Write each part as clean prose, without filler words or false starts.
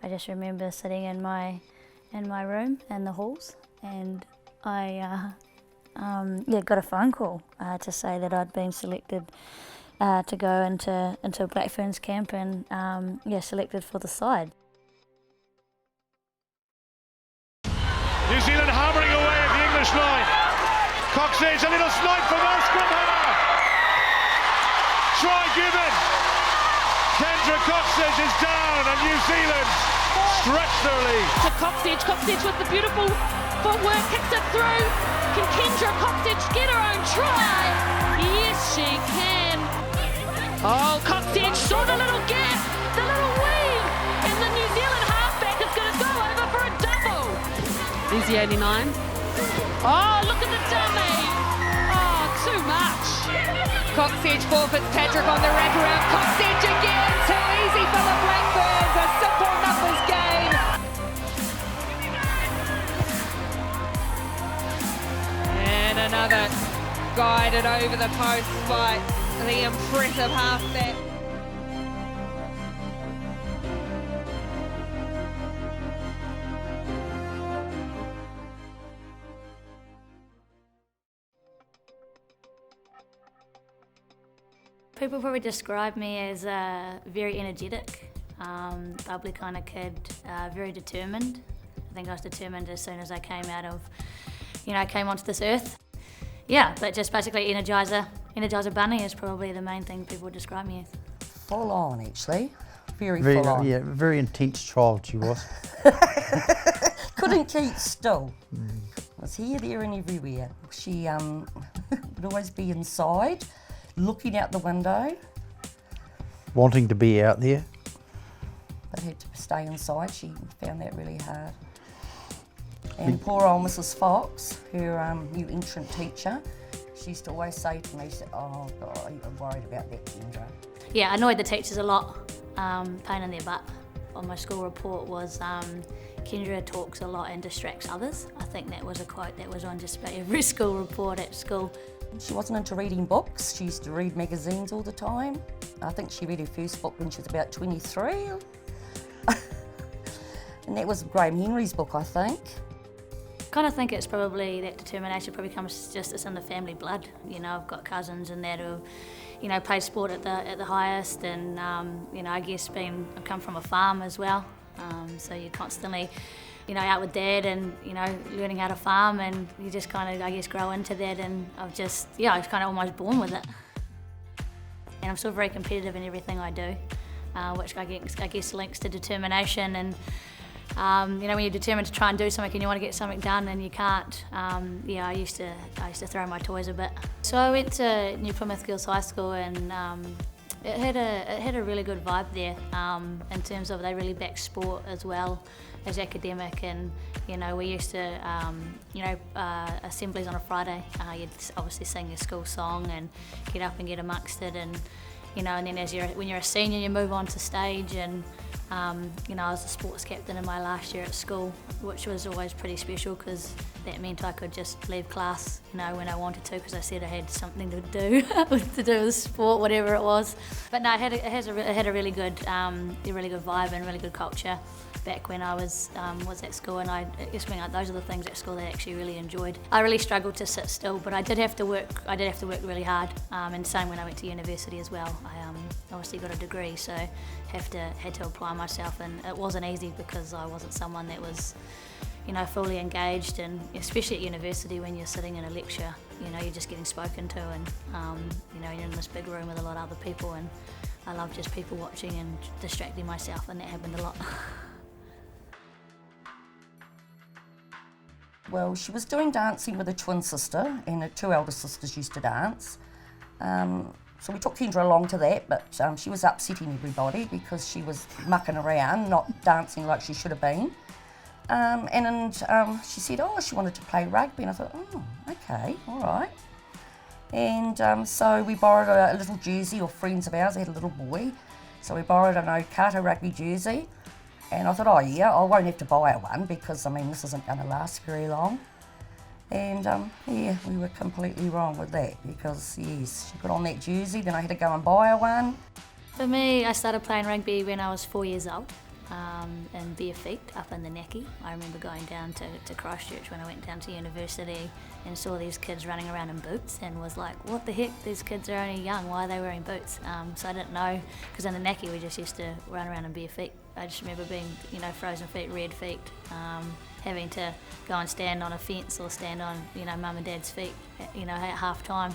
I just remember sitting in my room in the halls, and I got a phone call to say that I'd been selected to go into Black Fern's camp and selected for the side. New Zealand hammering away at the English line. Cocksedge, a little snipe from Oscar. Try given. Kendra Cocksedge is down and New Zealand stretch their lead. To Cocksedge, Cocksedge with the beautiful footwork, kicks it through. Can Kendra Cocksedge get her own try? Yes, she can. Oh, Cocksedge saw the little gap, the little weave, and the New Zealand halfback is going to go over for a double. There's the 89. Oh, look at the dummy. Oh, too much. Cocksedge forfeits Patrick on the wraparound. Cocksedge again, too easy for the Black Ferns. A simple numbers game. And another guided over the post by the impressive halfback. People probably describe me as very energetic, bubbly kind of kid, very determined. I think I was determined as soon as I came out of, came onto this earth. Yeah, but just basically Energizer Bunny is probably the main thing people would describe me as. Full on, actually. Very full on. Yeah, very intense child she was. Couldn't keep still. Was here, there and everywhere. She would always be inside, looking out the window. Wanting to be out there. But had to stay inside. She found that really hard. And poor old Mrs. Fox, her new entrant teacher, she used to always say to me, she said, "Oh God, I'm worried about that, Kendra." Yeah, I annoyed the teachers a lot, pain in their butt. On my school report was, Kendra talks a lot and distracts others. I think that was a quote that was on just about every school report at school. She wasn't into reading books. She used to read magazines all the time. I think she read her first book when she was about 23. And that was Graham Henry's book, I think. I kind of think it's probably that determination probably comes just it's in the family blood. I've got cousins and that who, play sport at the highest, and I guess I come from a farm as well, so you're constantly, out with Dad and learning how to farm, and you just kind of I guess grow into that, and I was kind of almost born with it. And I'm still very competitive in everything I do, which I guess links to determination and. When you're determined to try and do something and you want to get something done and you can't, I used to throw my toys a bit. So I went to New Plymouth Girls High School, and it had a really good vibe there in terms of they really backed sport as well as academic, and we used to assemblies on a Friday. You'd obviously sing your school song and get up and get amongst it, and and then when you're a senior you move on to stage, and I was the sports captain in my last year at school, which was always pretty special because that meant I could just leave class, when I wanted to, because I said I had something to do with sport, whatever it was. But no, it had a really good vibe and really good culture back when I was at school, and I guess those are the things at school that I actually really enjoyed. I really struggled to sit still, but I did have to work really hard, and same when I went to university as well. I obviously got a degree, so had to apply myself, and it wasn't easy because I wasn't someone that was fully engaged, and especially at university when you're sitting in a lecture, you're just getting spoken to, and you're in this big room with a lot of other people, and I love just people watching and distracting myself, and that happened a lot. Well, she was doing dancing with her twin sister, and her two elder sisters used to dance. So we took Kendra along to that, but she was upsetting everybody because she was mucking around, not dancing like she should have been. And she said, she wanted to play rugby, and I thought, okay, all right. And so we borrowed a little jersey, or friends of ours, they had a little boy, so we borrowed an Okata rugby jersey, and I thought, I won't have to buy her one because, this isn't going to last very long. And we were completely wrong with that because, yes, she put on that jersey, then I had to go and buy her one. For me, I started playing rugby when I was 4 years old. in bare feet up in the Naki. I remember going down to Christchurch when I went down to university and saw these kids running around in boots and was like, what the heck, these kids are only young, why are they wearing boots? So I didn't know, because in the Naki we just used to run around in bare feet. I just remember being, frozen feet, red feet, having to go and stand on a fence or stand on, mum and dad's feet, at half time,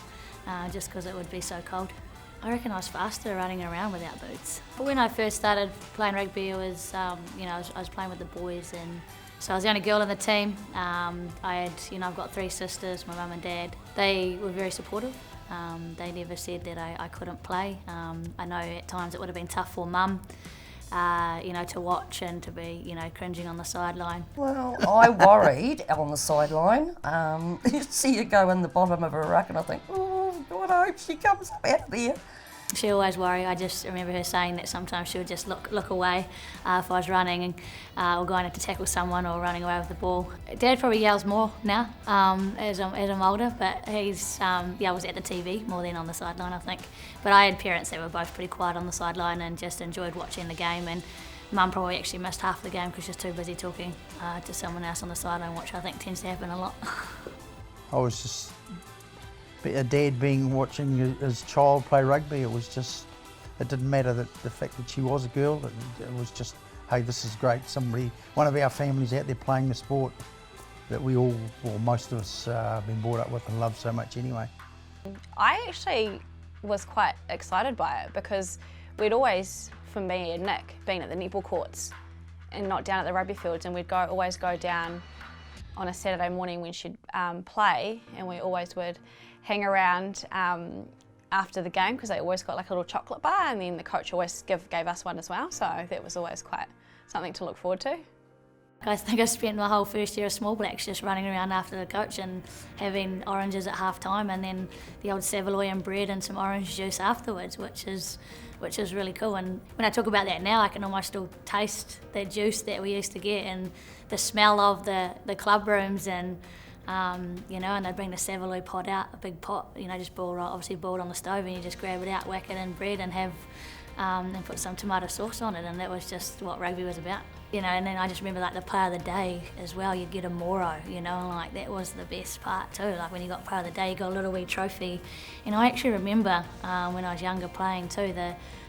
just because it would be so cold. I reckon I was faster running around without boots. But when I first started playing rugby, it was, I was playing with the boys, and so I was the only girl in the team. I've got 3 sisters, my mum and dad. They were very supportive. They never said that I couldn't play. I know at times it would have been tough for mum, to watch and to be, cringing on the sideline. Well, I worried on the sideline. You see you go in the bottom of a ruck and I think, oh, God, I hope she comes up out of there. She always worried. I just remember her saying that sometimes she would just look away if I was running or going to tackle someone or running away with the ball. Dad probably yells more now as I'm older, but he's was at the TV more than on the sideline, I think. But I had parents that were both pretty quiet on the sideline and just enjoyed watching the game, and Mum probably actually missed half the game because she was too busy talking to someone else on the sideline, which I think tends to happen a lot. I was just a dad watching his child play rugby. It didn't matter the fact that she was a girl. It was just, hey, this is great. One of our families out there playing the sport that we all, or most of us, have been brought up with and love so much anyway. I actually was quite excited by it because we'd always, for me and Nick, been at the netball courts and not down at the rugby fields, and we'd always go down on a Saturday morning when she'd play, and we always would hang around after the game because they always got like a little chocolate bar, and then the coach always gave us one as well, so that was always quite something to look forward to. I think I spent my whole first year of Small Blacks just running around after the coach and having oranges at half time, and then the old Savaloyan bread and some orange juice afterwards, which is really cool. And when I talk about that now, I can almost still taste the juice that we used to get and the smell of the club rooms, and and they'd bring the Savaloy pot out, a big pot, just obviously boiled on the stove, and you just grab it out, whack it in bread and have and put some tomato sauce on it, and that was just what rugby was about. And then I just remember like the player of the day as well, you'd get a Moro, and like that was the best part too. Like when you got player of the day, you got a little wee trophy. I actually remember when I was younger playing too,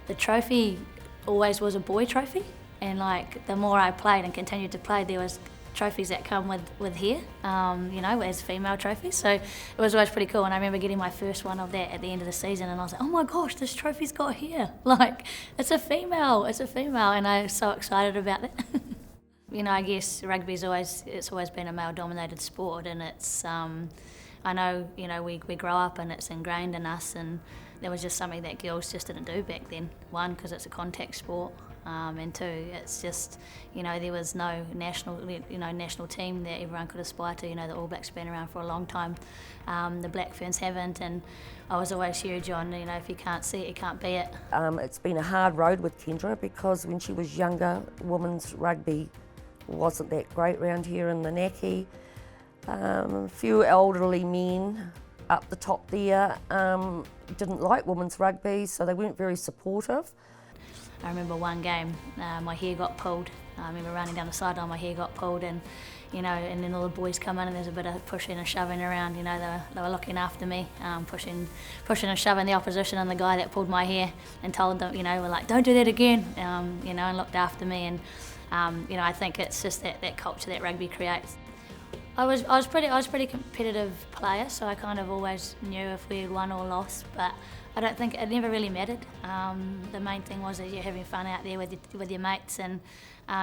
the trophy always was a boy trophy, and like the more I played and continued to play, there was trophies that come with hair, as female trophies. So it was always pretty cool. And I remember getting my first one of that at the end of the season, and I was like, oh my gosh, this trophy's got hair. Like, it's a female, and I was so excited about that. I guess rugby's always been a male-dominated sport, and it's, I know, we grow up and it's ingrained in us, and there was just something that girls just didn't do back then. One, because it's a contact sport. And 2, it's just, there was no national team that everyone could aspire to. The All Blacks have been around for a long time. The Black Ferns haven't, and I was always huge on, if you can't see it, you can't be it. It's been a hard road with Kendra because when she was younger, women's rugby wasn't that great around here in the Naki. A few elderly men up the top there didn't like women's rugby, so they weren't very supportive. I remember one game, my hair got pulled. I remember running down the sideline, my hair got pulled, and and then all the boys come in, and there's a bit of pushing and shoving around. They were looking after me, pushing and shoving the opposition, and the guy that pulled my hair and told them, we're like, don't do that again, and looked after me. And I think it's just that culture that rugby creates. I was pretty competitive player, so I kind of always knew if we had won or lost, but I don't think it never really mattered. The main thing was that you're having fun out there with your mates, and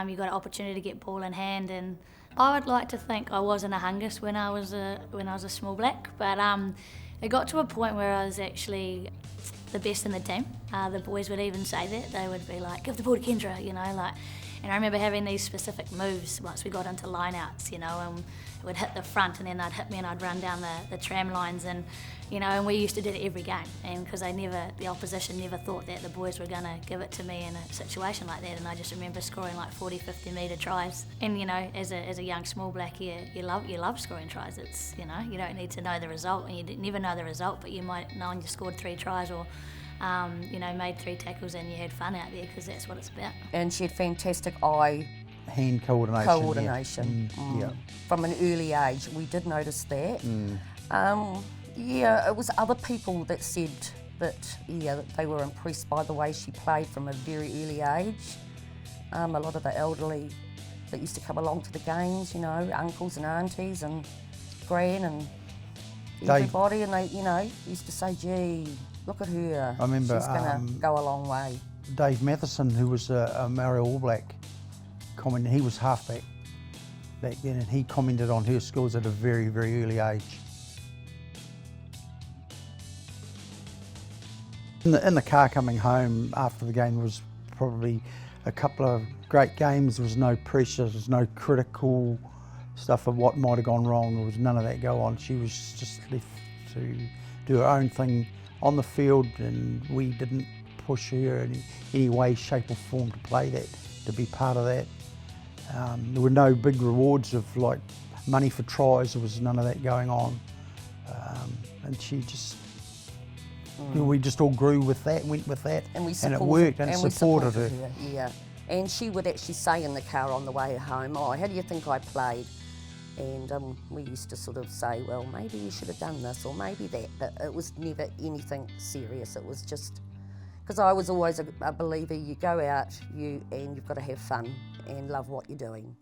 you got an opportunity to get ball in hand. And I would like to think I wasn't a hungus when I was a small black, but it got to a point where I was actually the best in the team. The boys would even say that. They would be like, "Give the ball to Kendra," And I remember having these specific moves once we got into line-outs, and it would hit the front, and then they'd hit me and I'd run down the tram lines, and and we used to do it every game, and because the opposition never thought that the boys were going to give it to me in a situation like that. And I just remember scoring like 40-50 metre tries, and as a young small black, you love scoring tries. It's you don't need to know the result, and you never know the result, but you might know you scored 3 tries or you know, made 3 tackles and you had fun out there, because that's what it's about. And she had fantastic eye Hand coordination. Yeah. From an early age. We did notice that. Yeah, it was other people that said that, that they were impressed by the way she played from a very early age. A lot of the elderly that used to come along to the games, you know, uncles and aunties and gran and everybody, and they, you know, used to say, gee, look at her, I remember, she's going to go a long way. Dave Matheson, who was a Maori All Black, commented, he was halfback back then, and he commented on her skills at a very, very early age. In the car coming home after the game, there was probably a couple of great games. There was no pressure, there was no critical stuff of what might have gone wrong. There was none of that go on. She was just left to do her own thing on the field, and we didn't push her in any way, shape or form to play that, to be part of that. There were no big rewards of like money for tries. There was none of that going on. And she just, we just all grew with that, went with that, and it worked, and supported her. Yeah, and she would actually say in the car on the way home, oh, how do you think I played? And we used to sort of say, well, maybe you should have done this or maybe that, but it was never anything serious. It was just, because I was always a believer, you go out and you've got to have fun and love what you're doing.